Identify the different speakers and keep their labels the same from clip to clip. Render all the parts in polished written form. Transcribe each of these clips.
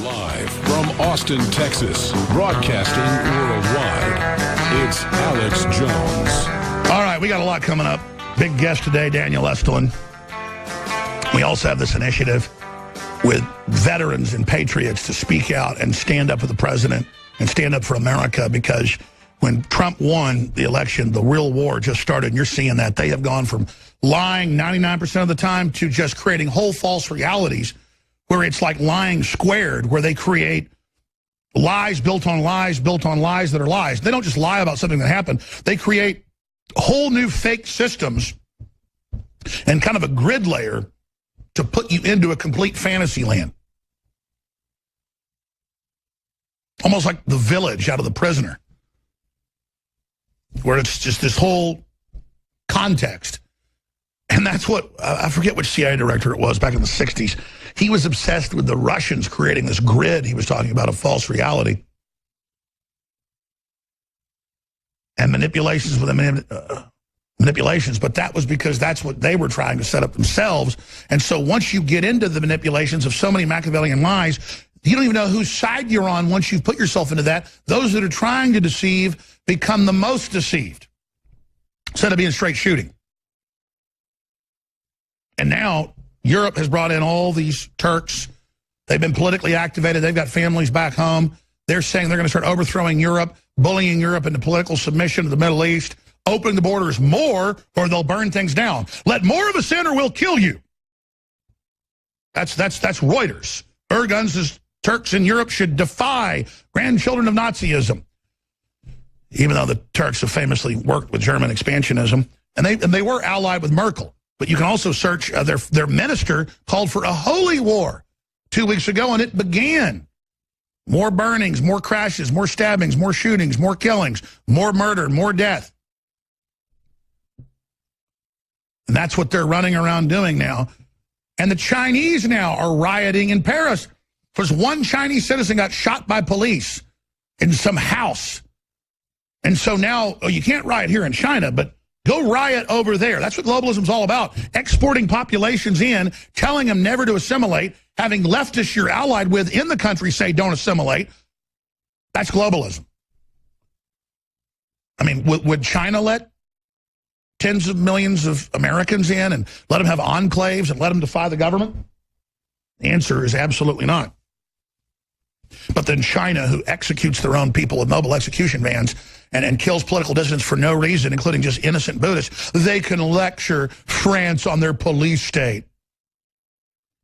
Speaker 1: Live from Austin, Texas, broadcasting worldwide, it's Alex Jones.
Speaker 2: All right, we got a lot coming up. Big guest today, Daniel Estulin. We also have this initiative with veterans and patriots to speak out and stand up for the president and stand up for America, because when Trump won the election, the real war just started, and you're seeing that. They have gone from lying 99% of the time to just creating whole false realities where it's like lying squared, where they create lies built on lies that are lies. They don't just lie about something that happened. They create whole new fake systems and kind of a grid layer to put you into a complete fantasy land. Almost like The Village out of The Prisoner, where it's just this whole context. And that's what, I forget which CIA director it was back in the 60s. He was obsessed with the Russians creating this grid he was talking about of false reality. And manipulations with manipulations, but that was because that's what they were trying to set up themselves. And so once you get into the manipulations of so many Machiavellian lies, you don't even know whose side you're on once you've put yourself into that. Those that are trying to deceive become the most deceived, instead of being straight shooting. And now Europe has brought in all these Turks. They've been politically activated. They've got families back home. They're saying they're going to start overthrowing Europe, bullying Europe into political submission to the Middle East, opening the borders more, or they'll burn things down. Let more of us in or we'll kill you. That's Reuters. Erdogan says Turks in Europe should defy grandchildren of Nazism, even though the Turks have famously worked with German expansionism. And they were allied with Merkel. But you can also search, their minister called for a holy war 2 weeks ago, and it began. More burnings, more crashes, more stabbings, more shootings, more killings, more murder, more death. And that's what they're running around doing now. And the Chinese now are rioting in Paris because one Chinese citizen got shot by police in some house. And so now, you can't riot here in China, but go riot over there. That's what globalism's all about. Exporting populations in, telling them never to assimilate, having leftists you're allied with in the country say don't assimilate. That's globalism. I mean, would China let tens of millions of Americans in and let them have enclaves and let them defy the government? The answer is absolutely not. But then China, who executes their own people with mobile execution vans and kills political dissidents for no reason, including just innocent Buddhists, they can lecture France on their police state.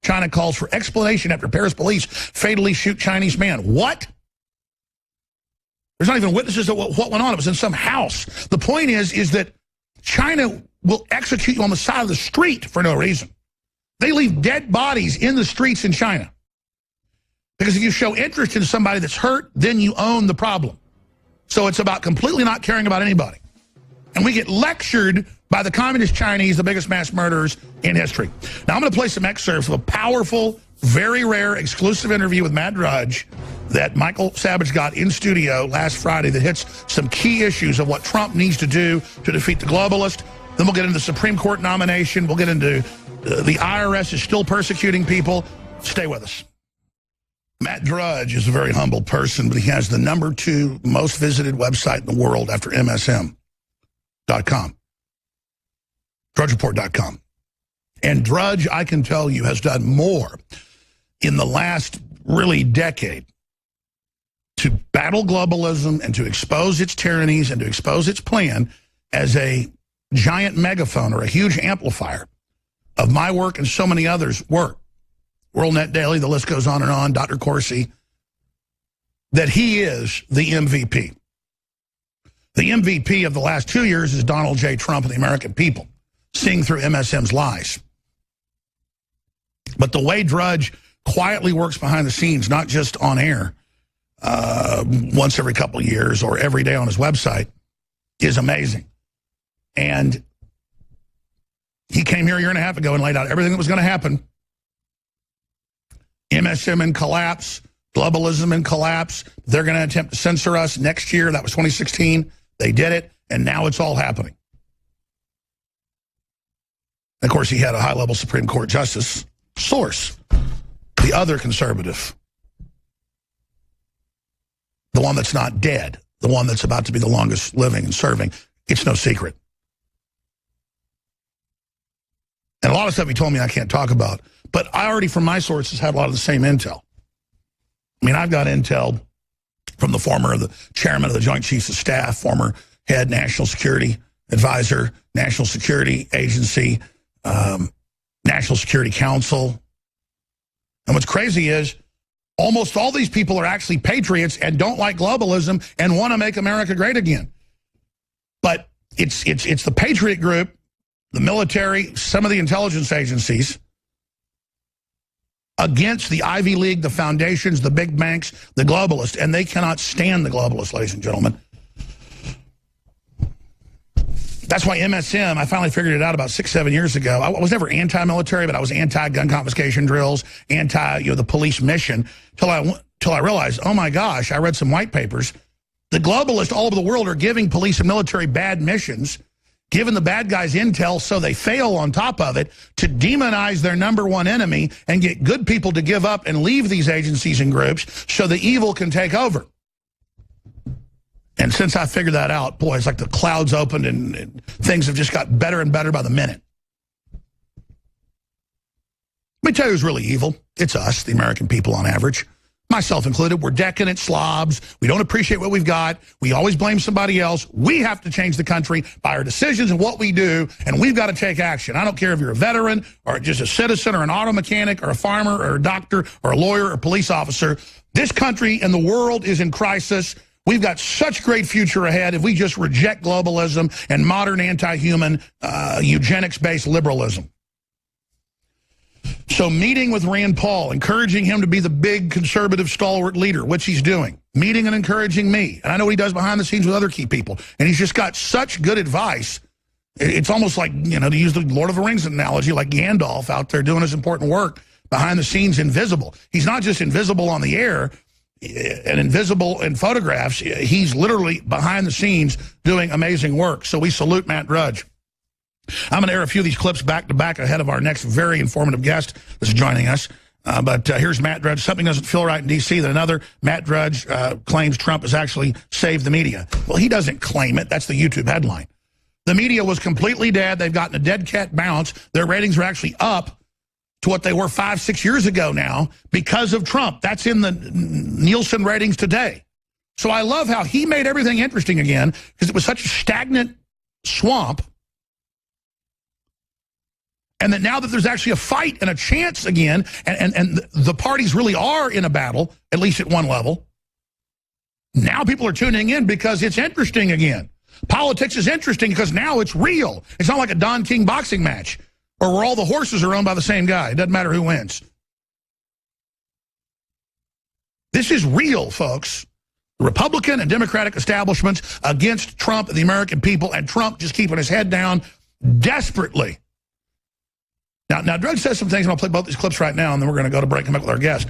Speaker 2: China calls for explanation after Paris police fatally shoot Chinese man. What? There's not even witnesses of what went on. It was in some house. The point is that China will execute you on the side of the street for no reason. They leave dead bodies in the streets in China. Because if you show interest in somebody that's hurt, then you own the problem. So it's about completely not caring about anybody. And we get lectured by the communist Chinese, the biggest mass murderers in history. Now I'm going to play some excerpts of a powerful, very rare, exclusive interview with Matt Drudge that Michael Savage got in studio last Friday that hits some key issues of what Trump needs to do to defeat the globalist. Then we'll get into the Supreme Court nomination. We'll get into the IRS is still persecuting people. Stay with us. Matt Drudge is a very humble person, but he has the #2 most visited website in the world after MSM.com. DrudgeReport.com. And Drudge, I can tell you, has done more in the last really decade to battle globalism and to expose its tyrannies and to expose its plan as a giant megaphone or a huge amplifier of my work and so many others' work. WorldNet Daily, the list goes on, Dr. Corsi, that he is the MVP. The MVP of the last 2 years is Donald J. Trump and the American people, seeing through MSM's lies. But the way Drudge quietly works behind the scenes, not just on air, once every couple of years or every day on his website, is amazing. And he came here a year and a half ago and laid out everything that was going to happen. MSM in collapse, globalism in collapse. They're going to attempt to censor us next year. That was 2016. They did it, and now it's all happening. Of course, he had a high-level Supreme Court justice source, the other conservative the one that's not dead, the one that's about to be the longest living and serving. It's no secret. And a lot of stuff he told me I can't talk about. But I already, from my sources, had a lot of the same intel. I mean, I've got intel from the chairman of the Joint Chiefs of Staff, former head National Security Advisor, National Security Agency, National Security Council. And what's crazy is almost all these people are actually patriots and don't like globalism and want to make America great again. But it's the patriot group, the military, some of the intelligence agencies, against the Ivy League, the foundations, the big banks, the globalists, and they cannot stand the globalists, ladies and gentlemen. That's why MSM, I finally figured it out about 6-7 years ago. I was never anti-military, but I was anti-gun confiscation drills, anti, the police mission, till I realized, oh my gosh, I read some white papers. The globalists all over the world are giving police and military bad missions, giving the bad guys intel so they fail on top of it to demonize their number one enemy and get good people to give up and leave these agencies and groups so the evil can take over. And since I figured that out, boy, it's like the clouds opened and things have just got better and better by the minute. Let me tell you who's really evil. It's us, the American people on average. Myself included. We're decadent slobs. We don't appreciate what we've got. We always blame somebody else. We have to change the country by our decisions and what we do, and we've got to take action. I don't care if you're a veteran or just a citizen or an auto mechanic or a farmer or a doctor or a lawyer or a police officer. This country and the world is in crisis. We've got such great future ahead if we just reject globalism and modern anti-human eugenics-based liberalism. So meeting with Rand Paul, encouraging him to be the big conservative stalwart leader, which he's doing. Meeting and encouraging me. And I know what he does behind the scenes with other key people. And he's just got such good advice. It's almost like, to use the Lord of the Rings analogy, like Gandalf out there doing his important work behind the scenes, invisible. He's not just invisible on the air and invisible in photographs. He's literally behind the scenes doing amazing work. So we salute Matt Drudge. I'm going to air a few of these clips back to back ahead of our next very informative guest that's joining us. But here's Matt Drudge. Something doesn't feel right in D.C. Then another Matt Drudge claims Trump has actually saved the media. Well, he doesn't claim it. That's the YouTube headline. The media was completely dead. They've gotten a dead cat bounce. Their ratings are actually up to what they were 5-6 years ago now because of Trump. That's in the Nielsen ratings today. So I love how he made everything interesting again because it was such a stagnant swamp. And that now that there's actually a fight and a chance again, and the parties really are in a battle, at least at one level, now people are tuning in because it's interesting again. Politics is interesting because now it's real. It's not like a Don King boxing match or where all the horses are owned by the same guy. It doesn't matter who wins. This is real, folks. The Republican and Democratic establishments against Trump and the American people, and Trump just keeping his head down desperately. Now, Drudge says some things, and I'll play both these clips right now, and then we're going to go to break and come back with our guest,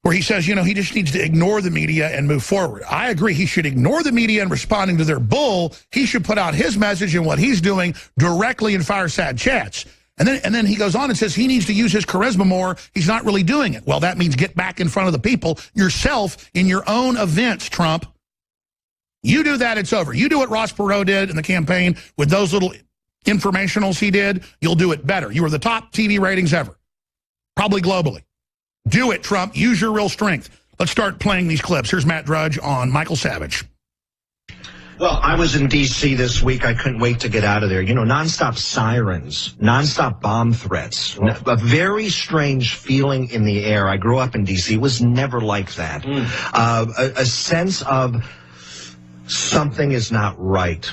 Speaker 2: where he says, he just needs to ignore the media and move forward. I agree. He should ignore the media and responding to their bull. He should put out his message and what he's doing directly in fireside chats. And then he goes on and says he needs to use his charisma more. He's not really doing it. Well, that means get back in front of the people yourself in your own events, Trump. You do that, it's over. You do what Ross Perot did in the campaign with those little informationals he did, you'll do it better. You were the top TV ratings ever, probably globally. Do it, Trump. Use your real strength. Let's start playing these clips. Here's Matt Drudge on Michael Savage.
Speaker 3: Well, I was in D.C. this week. I couldn't wait to get out of there. Nonstop sirens, nonstop bomb threats, a very strange feeling in the air. I grew up in D.C. It was never like that. A sense of something is not right.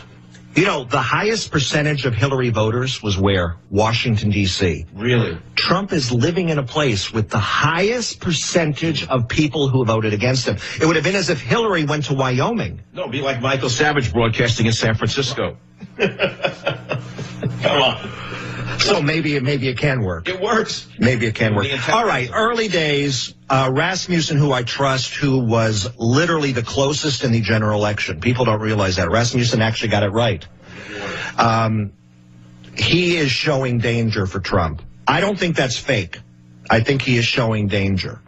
Speaker 3: The highest percentage of Hillary voters was where? Washington, D.C.
Speaker 4: Really?
Speaker 3: Trump is living in a place with the highest percentage of people who voted against him. It would have been as if Hillary went to Wyoming.
Speaker 4: No, it'd be like Michael Savage broadcasting in San Francisco. Come on.
Speaker 3: So maybe it can work.
Speaker 4: It works.
Speaker 3: Maybe it can work. All right, early days, Rasmussen, who I trust, who was literally the closest in the general election. People don't realize that. Rasmussen actually got it right. He is showing danger for Trump. I don't think that's fake. I think he is showing danger.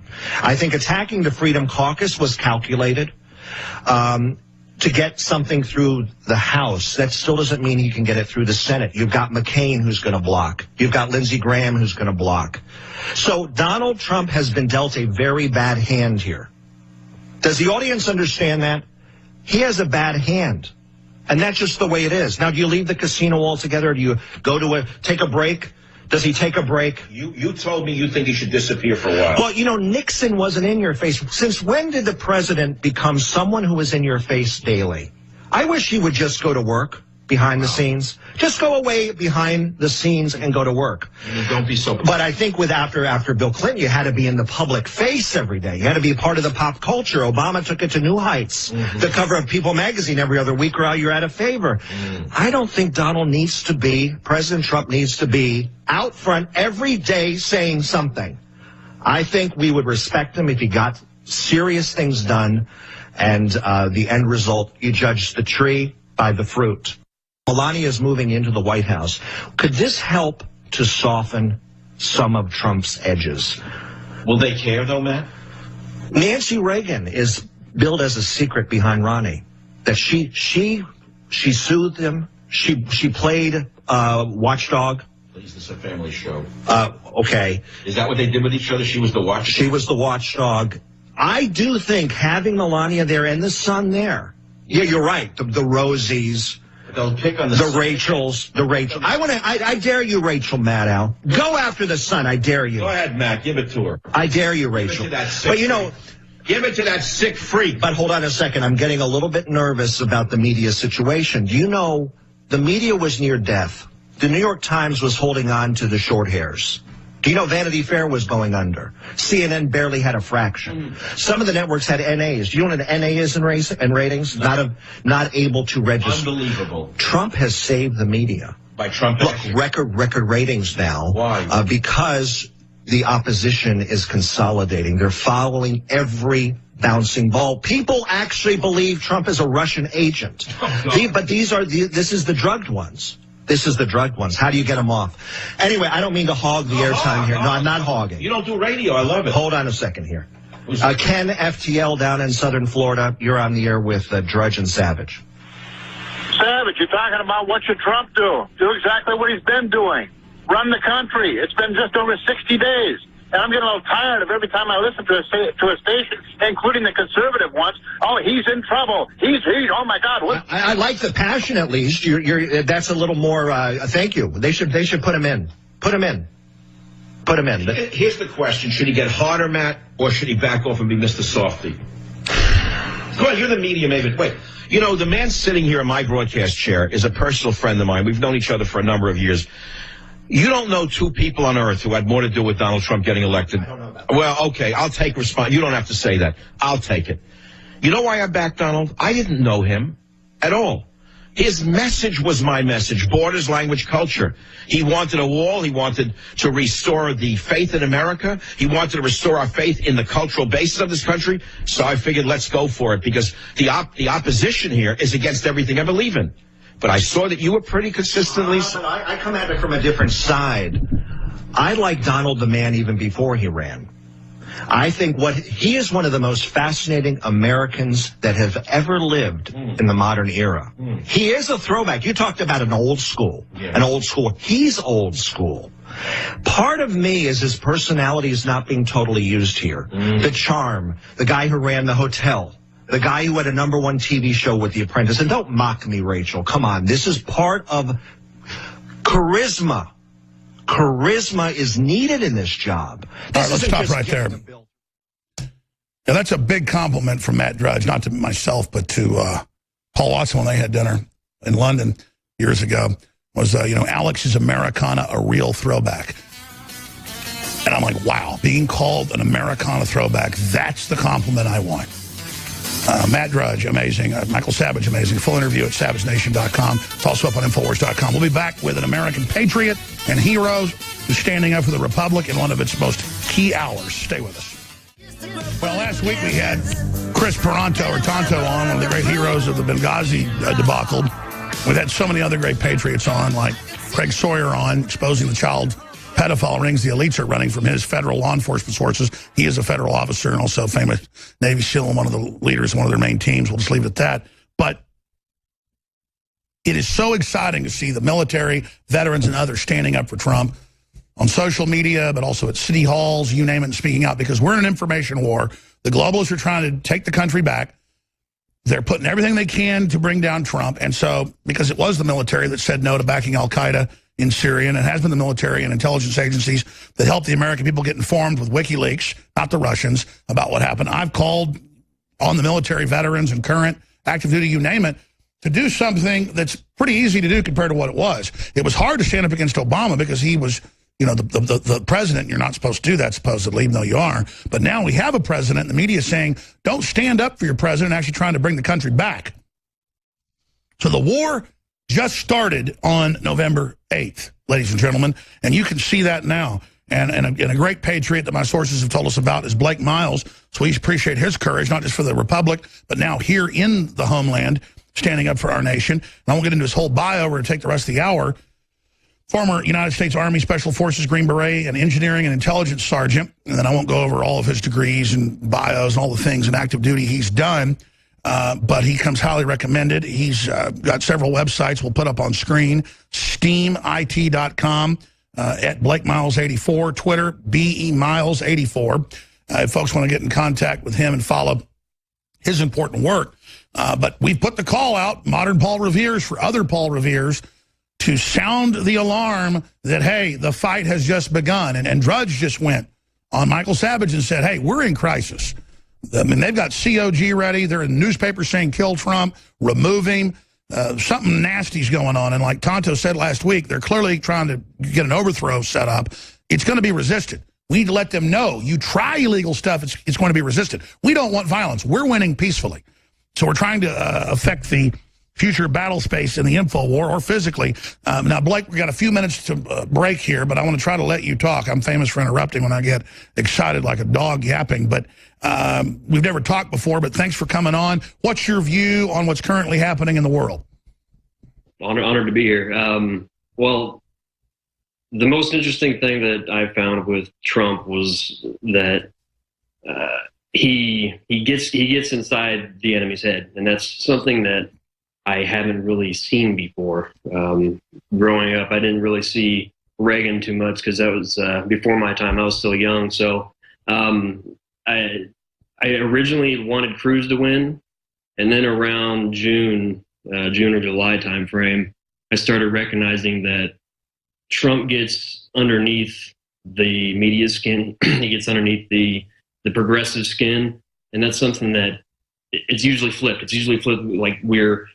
Speaker 3: I think attacking the Freedom Caucus was calculated. To get something through the House, that still doesn't mean he can get it through the Senate. You've got McCain who's going to block. You've got Lindsey Graham who's going to block. So Donald Trump has been dealt a very bad hand here. Does the audience understand that? He has a bad hand. And that's just the way it is. Now, do you leave the casino altogether? Do you go to take a break? Does he take a break?
Speaker 4: You told me you think he should disappear for a while.
Speaker 3: Well, you know, Nixon wasn't in your face. Since when did the president become someone who is in your face daily? I wish he would just go to work behind the scenes. Just go away behind the scenes and go to work.
Speaker 4: Don't be so...
Speaker 3: But I think with after Bill Clinton, you had to be in the public face every day. You had to be a part of the pop culture. Obama took it to new heights. The cover of People magazine every other week, or you're out of favor. I don't think President Trump needs to be out front every day saying something. I think we would respect him if he got serious things done, and the end result, you judge the tree by the fruit. Melania is moving into the White House. Could this help to soften some of Trump's edges?
Speaker 4: Will they care, though, Matt?
Speaker 3: Nancy Reagan is billed as a secret behind Ronnie. That she soothed him. She played watchdog.
Speaker 4: Please, this is a family show.
Speaker 3: Okay.
Speaker 4: Is that what they did with each other? She was the watchdog?
Speaker 3: She was the watchdog. I do think having Melania there and the son there. Yeah, you're right. The Rosies.
Speaker 4: They'll pick on
Speaker 3: the Rachels. I dare you, Rachel Maddow. Go after the son. I dare you.
Speaker 4: Go ahead, Matt. Give it to her.
Speaker 3: I dare you, Rachel.
Speaker 4: Give it to that sick freak. Give it to that sick freak.
Speaker 3: But hold on a second. I'm getting a little bit nervous about the media situation. Do you know the media was near death? The New York Times was holding on to the short hairs. Do you know Vanity Fair was going under? CNN barely had a fraction. Some of the networks had NAs. Do you know what an NA is in ratings?
Speaker 4: No.
Speaker 3: Not able to register.
Speaker 4: Unbelievable.
Speaker 3: Trump has saved the media.
Speaker 4: By Trump?
Speaker 3: Look, record ratings now.
Speaker 4: Why?
Speaker 3: Because the opposition is consolidating. They're following every bouncing ball. People actually believe Trump is a Russian agent. But this is the drugged ones. This is the drugged ones. How do you get them off? Anyway, I don't mean to hog the airtime here. No, I'm not hogging.
Speaker 4: You don't do radio. I love it.
Speaker 3: Hold on a second here. Ken FTL down in southern Florida. You're on the air with Drudge and Savage.
Speaker 5: Savage, you're talking about what should Trump do? Do exactly what he's been doing. Run the country. It's been just over 60 days. And I'm getting a little tired of every time I listen to a station, including the conservative ones. Oh, he's in trouble. He's oh my God. What?
Speaker 3: I like the passion at least. That's a little more, thank you. They should put him in. Put him in. Put him in.
Speaker 4: Here's the question. Should he get harder, Matt, or should he back off and be Mr. Softy? Come on, you're the media maven. Wait. You know, the man sitting here in my broadcast chair is a personal friend of mine. We've known each other for a number of years. You don't know two people on earth who had more to do with Donald Trump getting elected.
Speaker 3: I don't know about that.
Speaker 4: Well, okay, I'll take response. You don't have to say that. I'll take it. You know why I backed Donald? I didn't know him at all. His message was my message. Borders, language, culture. He wanted a wall. He wanted to restore the faith in America. He wanted to restore our faith in the cultural basis of this country. So I figured let's go for it because the opposition here is against everything I believe in. But I saw that you were pretty consistently...
Speaker 3: I come at it from a different side. I like Donald the man even before he ran. I think he is one of the most fascinating Americans that have ever lived in the modern era. He is a throwback. You talked about an old school. Yeah. An old school. He's old school. Part of me is his personality is not being totally used here. The charm, the guy who ran the hotel. The guy who had a #1 TV show with The Apprentice. And don't mock me, Rachel. Come on. This is part of charisma. Charisma is needed in this job.
Speaker 2: All right, let's stop right there. Yeah, that's a big compliment from Matt Drudge, not to myself, but to Paul Watson when they had dinner in London years ago, was, Alex is Americana, a real throwback. And I'm like, wow, being called an Americana throwback, that's the compliment I want. Matt Drudge, amazing. Michael Savage, amazing. Full interview at savagenation.com. It's also up on Infowars.com. We'll be back with an American patriot and hero who's standing up for the Republic in one of its most key hours. Stay with us. Well, last week we had Chris Tonto on, one of the great heroes of the Benghazi debacle. We've had so many other great patriots on, like Craig Sawyer on, exposing the child pedophile rings the elites are running from his federal law enforcement sources. He is a federal officer and also a famous Navy SEAL and one of the leaders, one of their main teams. We'll just leave it at that. But it is so exciting to see the military, veterans, and others standing up for Trump on social media, but also at city halls, you name it, and speaking out, because we're in an information war. The globalists are trying to take the country back. They're putting everything they can to bring down Trump. And so, because it was the military that said no to backing al-Qaeda in Syria, and it has been the military and intelligence agencies that helped the American people get informed with WikiLeaks, not the Russians, about what happened. I've called on the military, veterans, and current, active duty, you name it, to do something that's pretty easy to do compared to what it was. It was hard to stand up against Obama because he was, you know, the president. You're not supposed to do that, supposedly, even though you are. But now we have a president, and the media is saying, don't stand up for your president, actually trying to bring the country back. So the war just started on November 8th, ladies and gentlemen, and you can see that now. And a great patriot that my sources have told us about is Blake Miles, so we appreciate his courage, not just for the Republic, but now here in the homeland, standing up for our nation. And I won't get into his whole bio. We're going to take the rest of the hour. Former United States Army Special Forces Green Beret and engineering and intelligence sergeant. And then I won't go over all of his degrees and bios and all the things in active duty he's done. But he comes highly recommended. He's got several websites we'll put up on screen. SteamIT.com, at Blake Miles 84, Twitter, BE Miles 84. If folks want to get in contact with him and follow his important work. But we've put the call out, modern Paul Revere's for other Paul Revere's, to sound the alarm that, hey, the fight has just begun. And Drudge just went on Michael Savage and said, hey, we're in crisis. I mean, they've got COG ready. They're in newspapers saying kill Trump, remove him. Something nasty's going on. And like Tonto said last week, they're clearly trying to get an overthrow set up. It's going to be resisted. We need to let them know, you try illegal stuff, it's going to be resisted. We don't want violence. We're winning peacefully. So we're trying to affect the future battle space in the info war or physically. Now, Blake, we got a few minutes to break here, but I want to try to let you talk. I'm famous for interrupting when I get excited like a dog yapping, but we've never talked before, but thanks for coming on. What's your view on what's currently happening in the world?
Speaker 6: Honored to be here. Well, the most interesting thing that I found with Trump was that he gets inside the enemy's head, and that's something that I haven't really seen before. Growing up, I didn't really see Reagan too much because that was before my time. I was still young, so I originally wanted Cruz to win, and then around June or July timeframe, I started recognizing that Trump gets underneath the media skin. He gets underneath the progressive skin, and that's something that it's usually flipped. It's usually flipped, like we're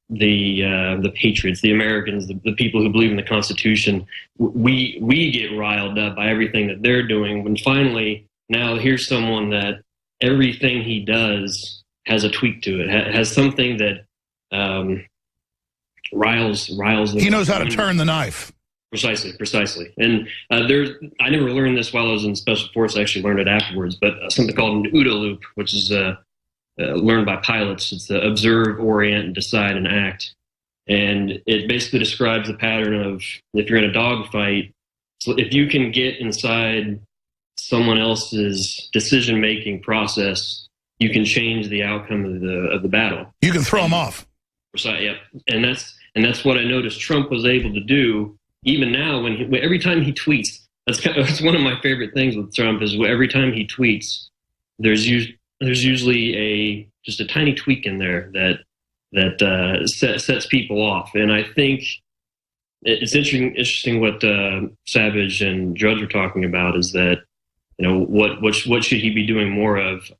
Speaker 6: the patriots, the Americans, the people who believe in the Constitution. We get riled up by everything that they're doing. When finally, now here's someone that everything he does has a tweak to it, has something that riles them.
Speaker 2: He knows how to turn the knife.
Speaker 6: Precisely. And I never learned this while I was in Special Forces. I actually learned it afterwards, but something called an OODA loop, which is learned by pilots. It's the observe, orient, decide, and act. And it basically describes the pattern of if you're in a dogfight, so if you can get inside someone else's decision-making process, you can change the outcome of the battle.
Speaker 2: You can throw them off.
Speaker 6: Yep. And that's what I noticed Trump was able to do. Even now, every time he tweets, that's one of my favorite things with Trump is every time he tweets, there's usually just a tiny tweak in there that sets people off. And I think it's interesting what Savage and Drudge were talking about is that, you know, what should he be doing more of?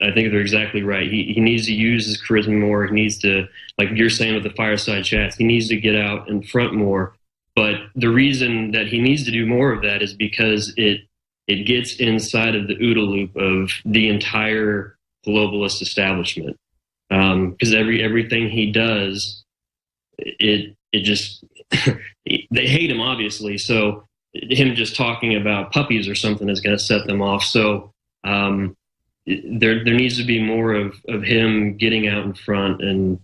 Speaker 6: I think they're exactly right. He needs to use his charisma more. He needs to, like you're saying with the fireside chats, he needs to get out in front more. But the reason that he needs to do more of that is because it gets inside of the OODA loop of the entire globalist establishment. Because everything he does, it just they hate him, obviously. So him just talking about puppies or something is going to set them off. So there needs to be more of him getting out in front and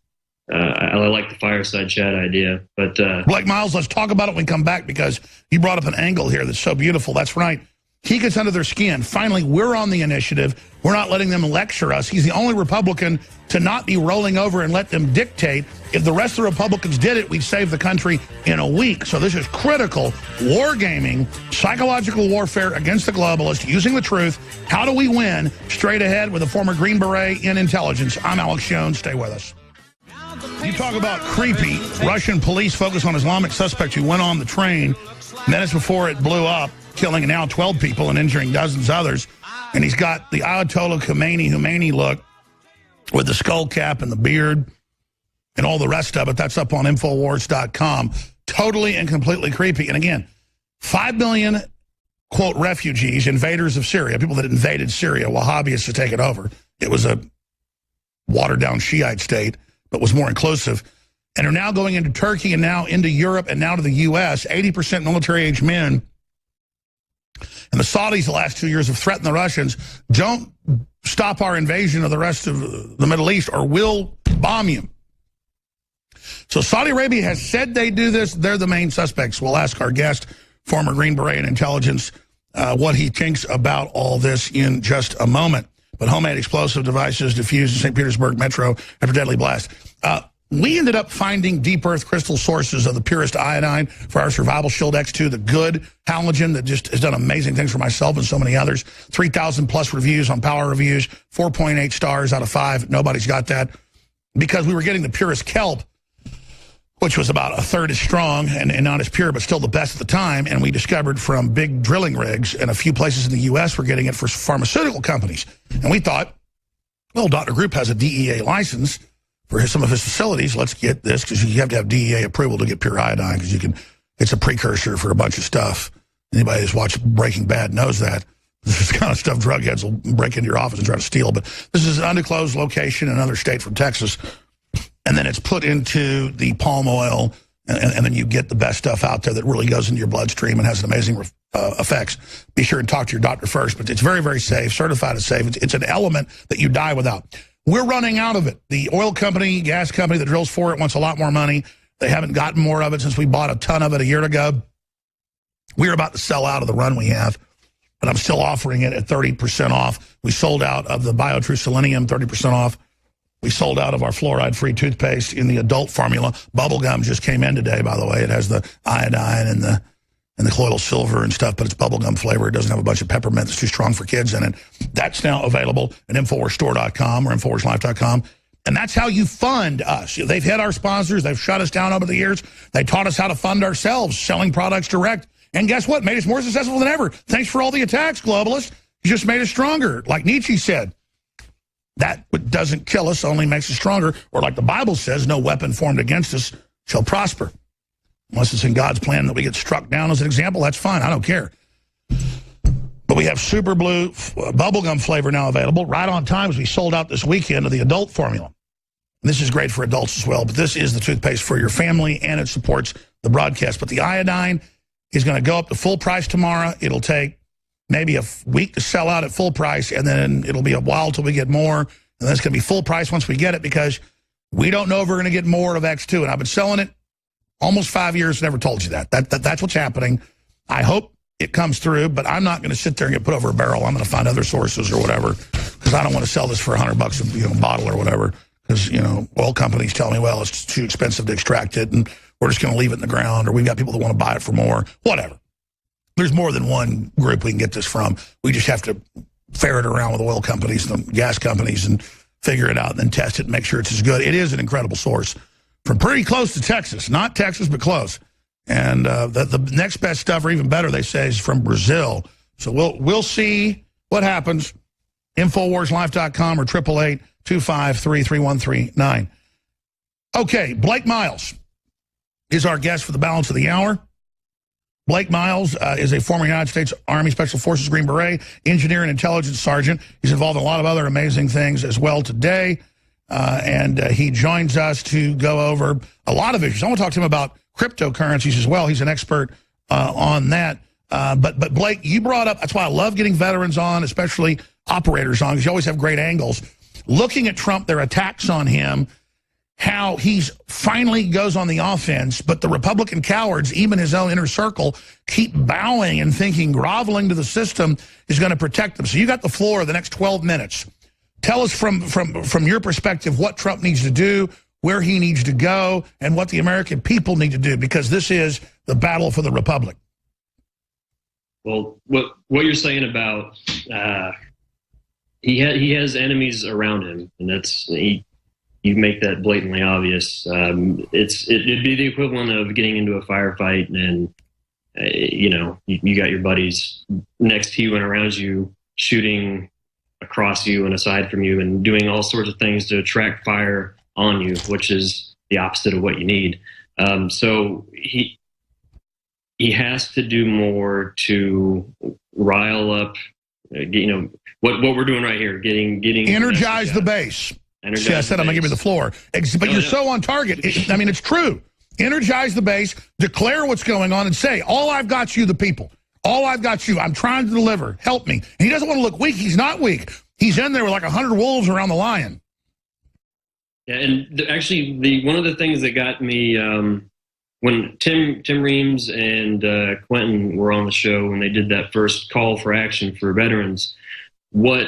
Speaker 6: I like the fireside chat idea. But
Speaker 2: Blake Miles, let's talk about it when we come back, because you brought up an angle here that's so beautiful. That's right. He gets under their skin. Finally, we're on the initiative. We're not letting them lecture us. He's the only Republican to not be rolling over and let them dictate. If the rest of the Republicans did it, we'd save the country in a week. So this is critical. Wargaming, psychological warfare against the globalists, using the truth. How do we win? Straight ahead with a former Green Beret in intelligence. I'm Alex Jones. Stay with us. You talk about creepy. Russian police focus on Islamic suspect who went on the train minutes before it blew up, killing now 12 people and injuring dozens others. And he's got the Ayatollah Khomeini look with the skull cap and the beard and all the rest of it. That's up on Infowars.com. Totally and completely creepy. And again, 5 million, quote, refugees, invaders of Syria, people that invaded Syria, Wahhabis to take it over. It was a watered-down Shiite state, but was more inclusive, and are now going into Turkey and now into Europe and now to the U.S., 80% military-age men. And the Saudis the last 2 years have threatened the Russians, don't stop our invasion of the rest of the Middle East or we'll bomb you. So Saudi Arabia has said they do this. They're the main suspects. We'll ask our guest, former Green Beret in intelligence, what he thinks about all this in just a moment. But homemade explosive devices diffused in St. Petersburg metro after deadly blast. We ended up finding deep earth crystal sources of the purest iodine for our Survival Shield X2, the good halogen that just has done amazing things for myself and so many others. 3,000 plus reviews on Power Reviews, 4.8 stars out of 5. Nobody's got that, because we were getting the purest kelp, which was about a third as strong and not as pure, but still the best at the time. And we discovered from big drilling rigs and a few places in the U.S. were getting it for pharmaceutical companies. And we thought, well, Dr. Group has a DEA license for some of his facilities. Let's get this, because you have to have DEA approval to get pure iodine, because it's a precursor for a bunch of stuff. Anybody who's watched Breaking Bad knows that. This is the kind of stuff drug heads will break into your office and try to steal. But this is an undisclosed location in another state from Texas. And then it's put into the palm oil, and then you get the best stuff out there that really goes into your bloodstream and has amazing effects. Be sure and talk to your doctor first, but it's very, very safe, certified as safe. It's an element that you die without. We're running out of it. The oil company, gas company that drills for it wants a lot more money. They haven't gotten more of it since we bought a ton of it a year ago. We're about to sell out of the run we have, but I'm still offering it at 30% off. We sold out of the BioTrue Selenium, 30% off. We sold out of our fluoride-free toothpaste in the adult formula. Bubblegum just came in today, by the way. It has the iodine and the colloidal silver and stuff, but it's bubblegum flavor. It doesn't have a bunch of peppermint that's too strong for kids in it. That's now available at InfoWarsStore.com or InfoWarsLife.com. And that's how you fund us. They've hit our sponsors. They've shut us down over the years. They taught us how to fund ourselves, selling products direct. And guess what? Made us more successful than ever. Thanks for all the attacks, globalists. You just made us stronger. Like Nietzsche said, that doesn't kill us, only makes us stronger. Or like the Bible says, no weapon formed against us shall prosper. Unless it's in God's plan that we get struck down as an example, that's fine. I don't care. But we have Super Blue bubblegum flavor now available. Right on time, as we sold out this weekend of the adult formula. And this is great for adults as well, but this is the toothpaste for your family, and it supports the broadcast. But the iodine is going to go up to full price tomorrow. It'll take maybe a week to sell out at full price, and then it'll be a while till we get more. And then it's going to be full price once we get it, because we don't know if we're going to get more of X2. And I've been selling it almost 5 years, never told you that. That's what's happening. I hope it comes through, but I'm not going to sit there and get put over a barrel. I'm going to find other sources or whatever, because I don't want to sell this for $100 a bottle or whatever, because, oil companies tell me, well, it's too expensive to extract it, and we're just going to leave it in the ground, or we've got people that want to buy it for more, whatever. There's more than one group we can get this from. We just have to ferret around with oil companies and gas companies and figure it out and then test it and make sure it's as good. It is an incredible source from pretty close to Texas. Not Texas, but close. And the next best stuff, or even better, they say, is from Brazil. So we'll see what happens. InfoWarsLife.com or 888-253-3139. Okay, Blake Miles is our guest for the balance of the hour. Blake Miles is a former United States Army Special Forces Green Beret, engineer and intelligence sergeant. He's involved in a lot of other amazing things as well today. And he joins us to go over a lot of issues. I want to talk to him about cryptocurrencies as well. He's an expert on that. But Blake, you brought up, that's why I love getting veterans on, especially operators on, because you always have great angles. Looking at Trump, their attacks on him, how he's finally goes on the offense, but the Republican cowards, even his own inner circle, keep bowing and thinking groveling to the system is going to protect them. So you got the floor the next 12 minutes. Tell us from your perspective what Trump needs to do, where he needs to go, and what the American people need to do, because this is the battle for the Republic.
Speaker 6: Well, what you're saying about he has enemies around him, and that's you make that blatantly obvious. It'd be the equivalent of getting into a firefight and you got your buddies next to you and around you shooting across you and aside from you and doing all sorts of things to attract fire on you, which is the opposite of what you need. So he has to do more to rile up, what we're doing right here, getting
Speaker 2: energize the base. See, I said I'm going to give you the floor. But you're so on target. I mean, it's true. Energize the base, declare what's going on, and say, all I've got you, the people. All I've got you. I'm trying to deliver. Help me. And he doesn't want to look weak. He's not weak. He's in there with like 100 wolves around the lion.
Speaker 6: Yeah, and actually, one of the things that got me when Tim Reams and Quentin were on the show when they did that first call for action for veterans, what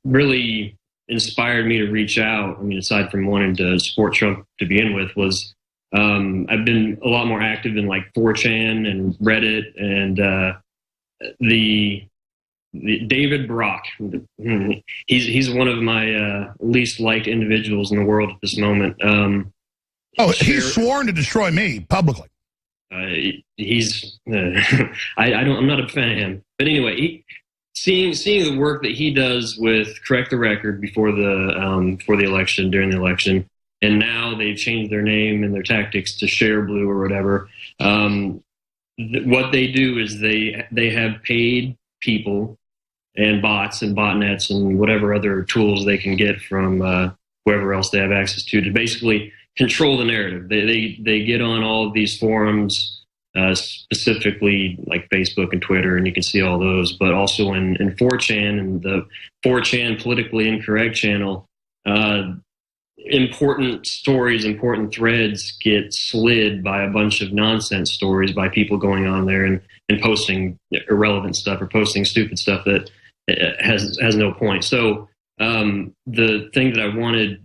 Speaker 6: really inspired me to reach out, I mean, aside from wanting to support Trump to begin with, was I've been a lot more active in like 4chan and Reddit, and the David Brock. He's one of my least liked individuals in the world at this moment.
Speaker 2: He's sworn to destroy me publicly.
Speaker 6: He's I'm not a fan of him, but anyway, seeing the work that he does with Correct the Record before the election, during the election, and now they've changed their name and their tactics to Share Blue or whatever. What they do is they have paid people and bots and botnets and whatever other tools they can get from whoever else they have access to basically control the narrative. They get on all of these forums, specifically like Facebook and Twitter, and you can see all those, but also in 4chan and the 4chan politically incorrect channel, important stories, important threads get slid by a bunch of nonsense stories by people going on there and posting irrelevant stuff or posting stupid stuff that has no point. So the thing that I wanted,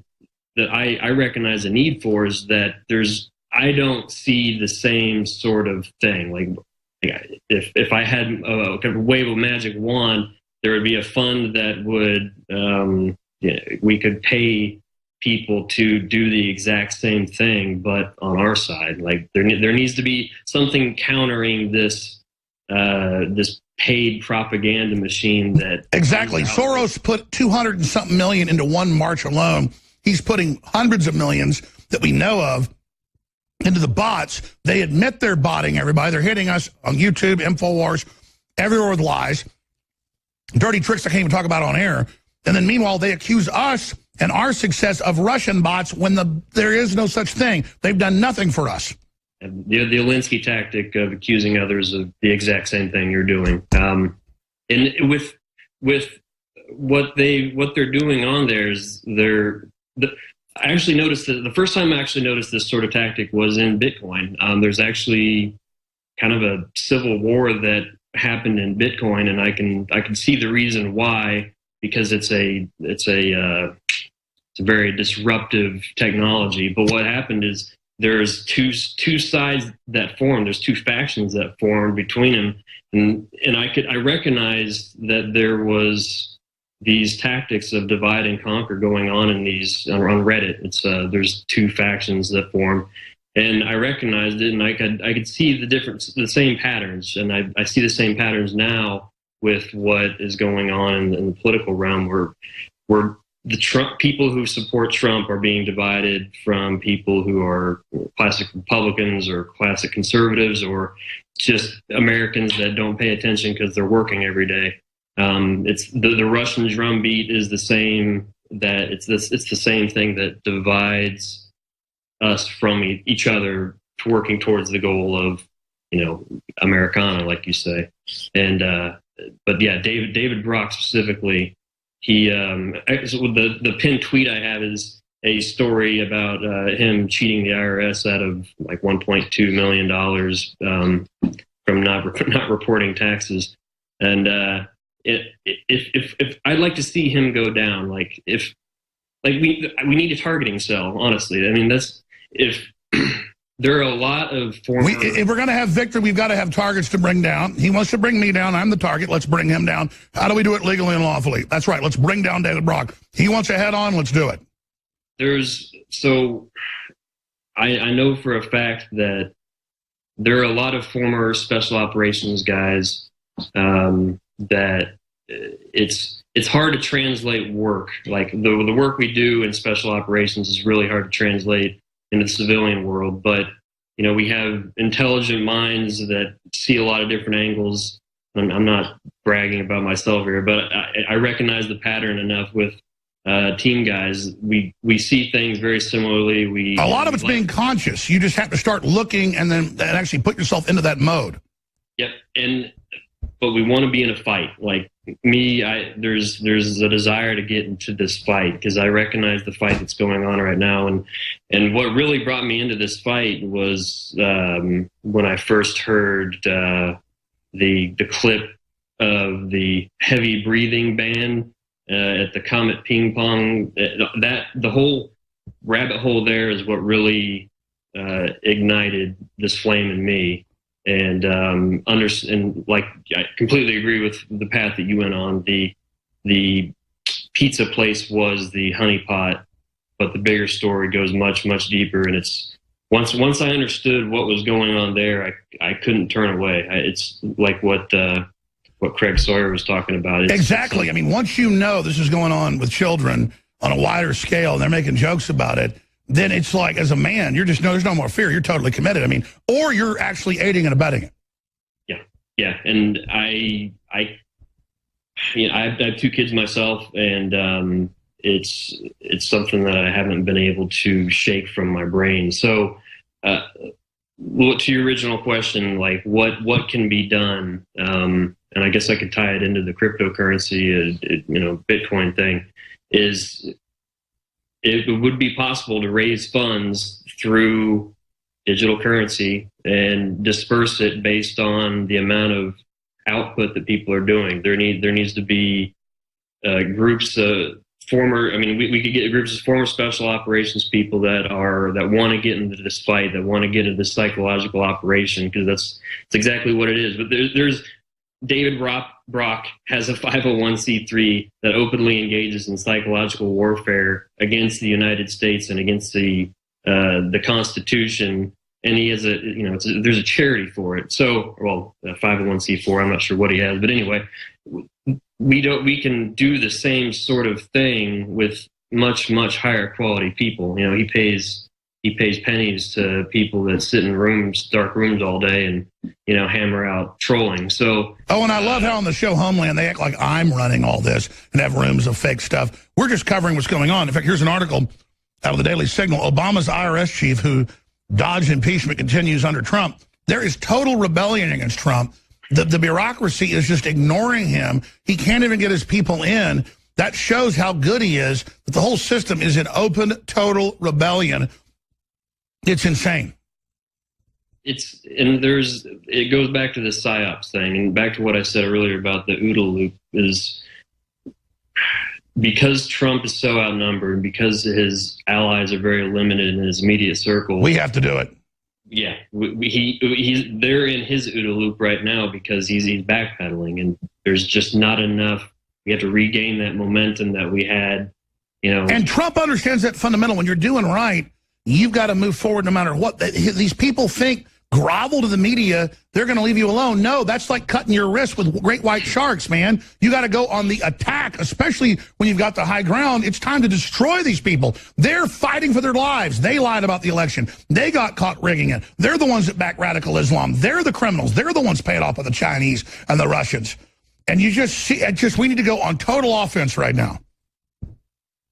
Speaker 6: that I recognize a need for, is that I don't see the same sort of thing. Like if I had a kind of wave of magic wand, there would be a fund that would we could pay people to do the exact same thing, but on our side. Like there needs to be something countering this paid propaganda machine that
Speaker 2: exactly. Soros put 200 and something million into one march alone. He's putting hundreds of millions that we know of into the bots. They admit they're botting everybody. They're hitting us on YouTube, InfoWars, everywhere with lies, dirty tricks I can't even talk about on air. And then meanwhile, they accuse us and our success of Russian bots when there is no such thing. They've done nothing for us.
Speaker 6: The Alinsky tactic of accusing others of the exact same thing you're doing. And with what they're doing on there is I actually noticed that the first time I actually noticed this sort of tactic was in Bitcoin. There's actually kind of a civil war that happened in Bitcoin, and I can see the reason why, because it's a very disruptive technology. But what happened is there's two sides that formed. There's two factions that formed between them, and I recognized that there was these tactics of divide and conquer going on on Reddit. It's there's two factions that form, and I recognized it, and I could see the same patterns, and I see the same patterns now with what is going on in the political realm, where the Trump people who support Trump are being divided from people who are classic Republicans or classic conservatives or just Americans that don't pay attention because they're working every day. It's the Russian drumbeat is the same, that it's the same thing that divides us from each other, working towards the goal of, Americana, like you say. And but yeah, David Brock specifically, he the pinned tweet I have is a story about him cheating the IRS out of like $1.2 million from not reporting taxes. And if I'd like to see him go down, we need a targeting cell. Honestly, I mean if there are a lot of former.
Speaker 2: If we're going to have Victor, we've got to have targets to bring down. He wants to bring me down. I'm the target. Let's bring him down. How do we do it legally and lawfully? That's right. Let's bring down David Brock. He wants a head on. Let's do it.
Speaker 6: I know for a fact that there are a lot of former special operations guys that it's hard to translate work. Like the work we do in special operations is really hard to translate into the civilian world. But, we have intelligent minds that see a lot of different angles. I'm not bragging about myself here, but I recognize the pattern enough with team guys. We see things very similarly.
Speaker 2: A lot of it's being conscious. You just have to start looking and actually put yourself into that mode.
Speaker 6: Yep. But we want to be in a fight. Like me, there's a desire to get into this fight because I recognize the fight that's going on right now. And what really brought me into this fight was when I first heard the clip of the heavy breathing ban at the Comet Ping Pong. The whole rabbit hole there is what really ignited this flame in me. And I completely agree with the path that you went on. The pizza place was the honeypot, but the bigger story goes much, much deeper. And it's once I understood what was going on there, I couldn't turn away. It's like what Craig Sawyer was talking about.
Speaker 2: Exactly. I mean, once you know this is going on with children on a wider scale, and they're making jokes about it, then it's like, as a man, there's no more fear. You're totally committed. I mean, or you're actually aiding and abetting it.
Speaker 6: Yeah. And I have 2 kids myself, and it's something that I haven't been able to shake from my brain. So, to your original question, like what can be done? And I guess I could tie it into the cryptocurrency, Bitcoin thing. It would be possible to raise funds through digital currency and disperse it based on the amount of output that people are doing. There needs to be groups of we could get groups of former special operations people that want to get into this fight, that want to get into this psychological operation, because that's exactly what it is. But there's David Brock has a 501c3 that openly engages in psychological warfare against the United States and against the Constitution, and he has there's a charity for it. So, 501c4, I'm not sure what he has, but anyway, we can do the same sort of thing with much, much higher quality people. He pays pennies to people that sit in dark rooms all day and, hammer out trolling. So,
Speaker 2: and I love how on the show Homeland, they act like I'm running all this and have rooms of fake stuff. We're just covering what's going on. In fact, here's an article out of the Daily Signal. Obama's IRS chief who dodged impeachment continues under Trump. There is total rebellion against Trump. The bureaucracy is just ignoring him. He can't even get his people in. That shows how good he is. But the whole system is in open, total rebellion. It's insane. It goes back to the PSYOPs thing, and back to what I said earlier about the OODA loop, is because Trump is so outnumbered, because his allies are very limited in his immediate circle. We have to do it.
Speaker 6: Yeah, they're in his OODA loop right now because he's backpedaling, and there's just not enough. We have to regain that momentum that we had, And
Speaker 2: Trump understands that fundamental. When you're doing right, you've got to move forward no matter what. These people think grovel to the media, they're going to leave you alone. No, that's like cutting your wrist with great white sharks, man. You got to go on the attack, especially when you've got the high ground. It's time to destroy these people. They're fighting for their lives. They lied about the election. They got caught rigging it. They're the ones that back radical Islam. They're the criminals. They're the ones paid off by the Chinese and the Russians. And you just see, we need to go on total offense right now.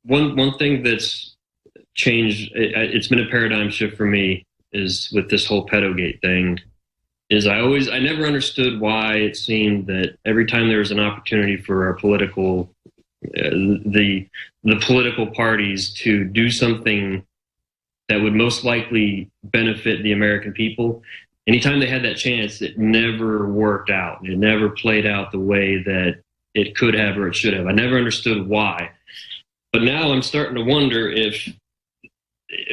Speaker 6: One thing that's changed, it's been a paradigm shift for me, is with this whole pedogate thing, is I never understood why it seemed that every time there was an opportunity for our political the political parties to do something that would most likely benefit the American people. Anytime they had that chance, it never worked out. It never played out the way that it could have or it should have. I never understood why. But now I'm starting to wonder if,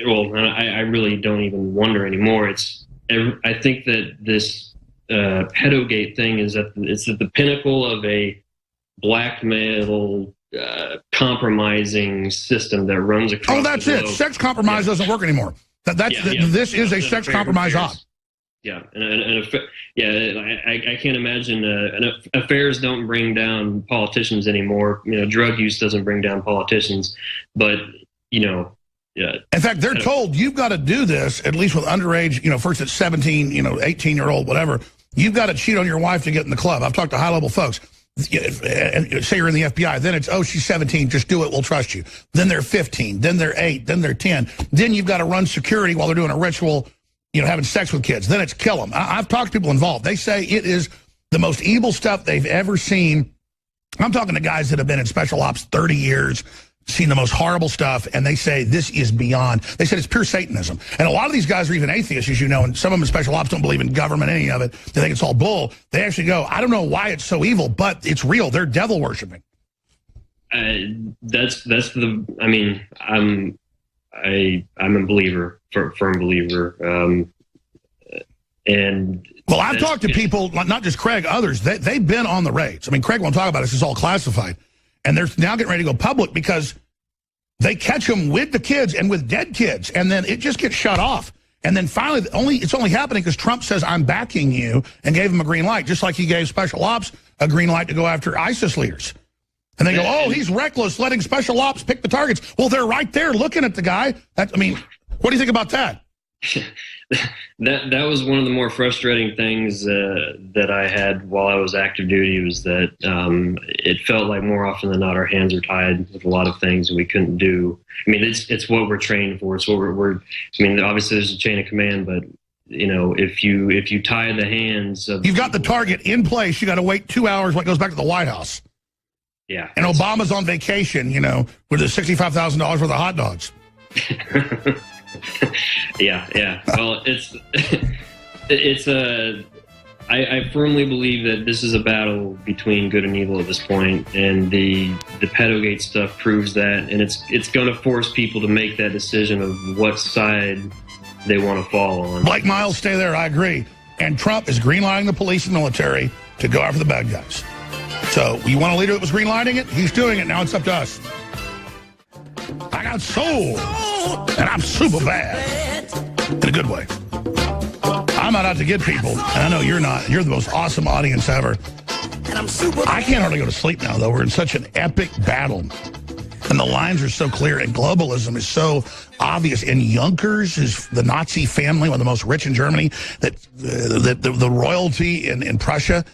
Speaker 6: well, I really don't even wonder anymore. I think that this pedogate thing is at the pinnacle of a blackmail compromising system that runs across.
Speaker 2: Oh, that's it. Sex compromise doesn't work anymore. This is a sex compromise op.
Speaker 6: Yeah, I can't imagine. Affairs don't bring down politicians anymore. Drug use doesn't bring down politicians, but yeah. In
Speaker 2: fact, they're told you've got to do this at least with underage. First it's 17, 18-year-old, whatever. You've got to cheat on your wife to get in the club. I've talked to high-level folks. And say you're in the FBI, then it's, oh, she's 17, just do it, we'll trust you. Then they're 15, then they're 8, then they're 10. Then you've got to run security while they're doing a ritual, having sex with kids. Then it's kill them. I've talked to people involved. They say it is the most evil stuff they've ever seen. I'm talking to guys that have been in special ops 30 years, seen the most horrible stuff, and they say this is beyond. They said it's pure Satanism. And a lot of these guys are even atheists, as you know, and some of them in special ops don't believe in government, any of it. They think it's all bull. They actually go, I don't know why it's so evil, but it's real. They're devil worshiping.
Speaker 6: I'm a believer, firm believer.
Speaker 2: Well, I've talked to people, not just Craig, others. They've been on the raids. I mean, Craig won't talk about it. It's all classified. And they're now getting ready to go public because they catch them with the kids and with dead kids. And then it just gets shut off. And then finally, it's only happening because Trump says, I'm backing you, and gave them a green light, just like he gave special ops a green light to go after ISIS leaders. And they go, oh, he's reckless, letting special ops pick the targets. Well, they're right there looking at the guy. What do you think about that?
Speaker 6: That was one of the more frustrating things that I had while I was active duty, was that it felt like more often than not our hands are tied with a lot of things we couldn't do. I mean, it's what we're trained for. It's what we're obviously there's a chain of command, but if you tie the hands of
Speaker 2: you've got the target in place, you got to wait 2 hours when it goes back to the White House.
Speaker 6: Yeah.
Speaker 2: And Obama's on vacation, with the $65,000 worth of hot dogs.
Speaker 6: Yeah. Well, I firmly believe that this is a battle between good and evil at this point, and the pedogate stuff proves that, and it's going to force people to make that decision of what side they want to fall on.
Speaker 2: Blake Miles, stay there. I agree. And Trump is greenlighting the police and military to go after the bad guys. So you want a leader that was greenlighting it? He's doing it. Now it's up to us. I got soul, and I'm super bad in a good way. I'm not out to get people, and I know you're not. You're the most awesome audience ever. I can't hardly go to sleep now, though. We're in such an epic battle, and the lines are so clear, and globalism is so obvious. And Junkers is the Nazi family, one of the most rich in Germany, that the royalty in Prussia,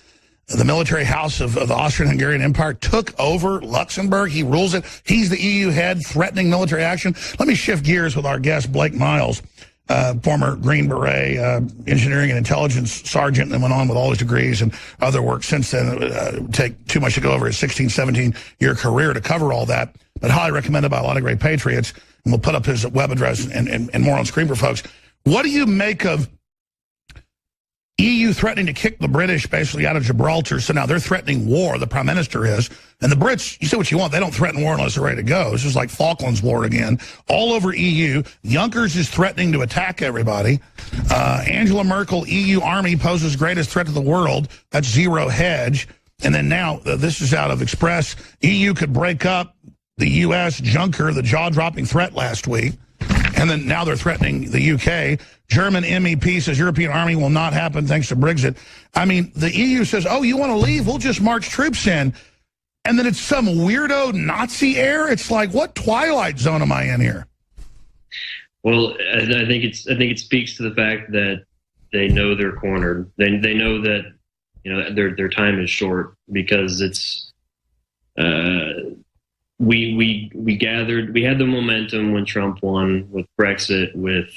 Speaker 2: the military house of the Austrian-Hungarian Empire, took over Luxembourg. He rules it. He's the EU head threatening military action. Let me shift gears with our guest, Blake Miles, former Green Beret engineering and intelligence sergeant, and went on with all his degrees and other work since then. Take too much to go over his 16, 17-year career to cover all that, but highly recommended by a lot of great patriots. And we'll put up his web address and more on screen for folks. What do you make of EU threatening to kick the British basically out of Gibraltar? So now they're threatening war, the prime minister is. And the Brits, you say what you want, they don't threaten war unless they're ready to go. It's just like Falklands War again. All over EU. Junkers is threatening to attack everybody. Angela Merkel, EU army poses greatest threat to the world. That's zero hedge. And then now, this is out of Express, EU could break up the U.S. Junker, the jaw-dropping threat last week. And then now they're threatening the UK. German MEP says European army will not happen thanks to Brexit. I mean, the EU says, oh, you want to leave? We'll just march troops in. And then it's some weirdo Nazi air. It's like, what Twilight Zone am I in here?
Speaker 6: Well, I think it speaks to the fact that they know they're cornered. They know that their time is short, because it's we had the momentum when Trump won, with Brexit, with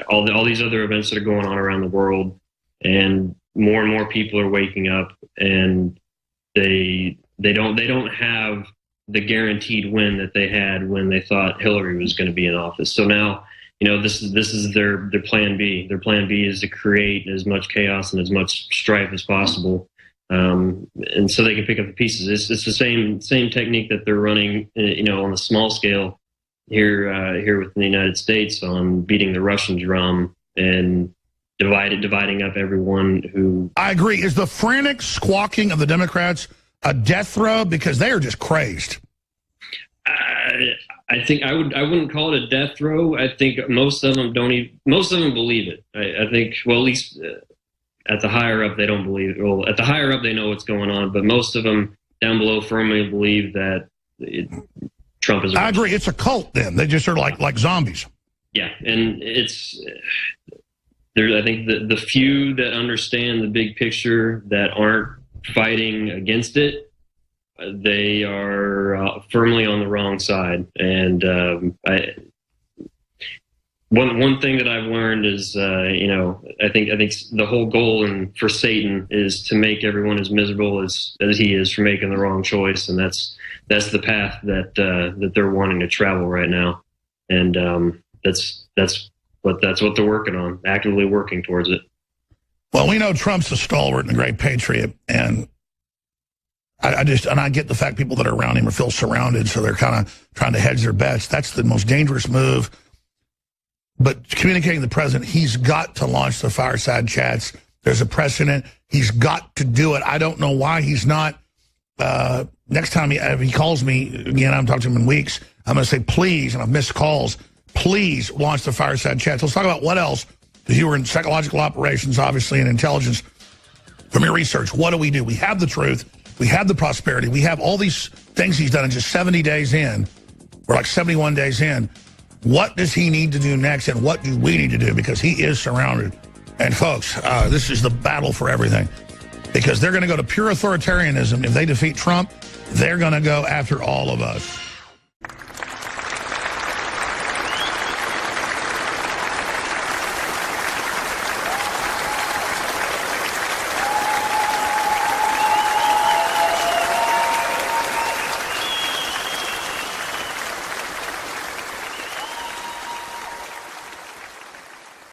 Speaker 6: all these other events that are going on around the world, and more people are waking up, and they they don't have the guaranteed win that they had when they thought Hillary was going to be in office. So now, this is their plan B. Their plan B is to create as much chaos and as much strife as possible, and so they can pick up the pieces. It's the same technique that they're running, on a small scale here within the United States on beating the Russian drum and dividing up everyone who. I
Speaker 2: agree. Is the frantic squawking of the Democrats a death throw, because they are just crazed?
Speaker 6: I think I wouldn't call it a death throw. I think most of them believe it. I think, well, at least at the higher up, they don't believe it. Well, at the higher up, they know what's going on, but most of them down below firmly believe that Trump is.
Speaker 2: I agree. It's a cult. Then they just are like zombies.
Speaker 6: Yeah, and it's there. I think the few that understand the big picture that aren't fighting against it, they are firmly on the wrong side. And one thing that I've learned is, I think the whole goal for Satan is to make everyone as miserable as he is for making the wrong choice, and that's the path that they're wanting to travel right now, and that's what they're working on, actively working towards it.
Speaker 2: Well, we know Trump's a stalwart and a great patriot, and I get the fact people that are around him feel surrounded, so they're kind of trying to hedge their bets. That's the most dangerous move. But communicating to the president, he's got to launch the fireside chats. There's a precedent. He's got to do it. I don't know why he's not. Next time he calls me again, I haven't talked to him in weeks, I'm going to say, please, and I've missed calls, please launch the fireside chats. Let's talk about what else. Because you were in psychological operations, obviously, and intelligence. From your research, what do? We have the truth. We have the prosperity. We have all these things he's done in just 70 days in. We're like 71 days in. What does he need to do next, and what do we need to do? Because he is surrounded. And, folks, this is the battle for everything. Because they're going to go to pure authoritarianism. If they defeat Trump, they're going to go after all of us.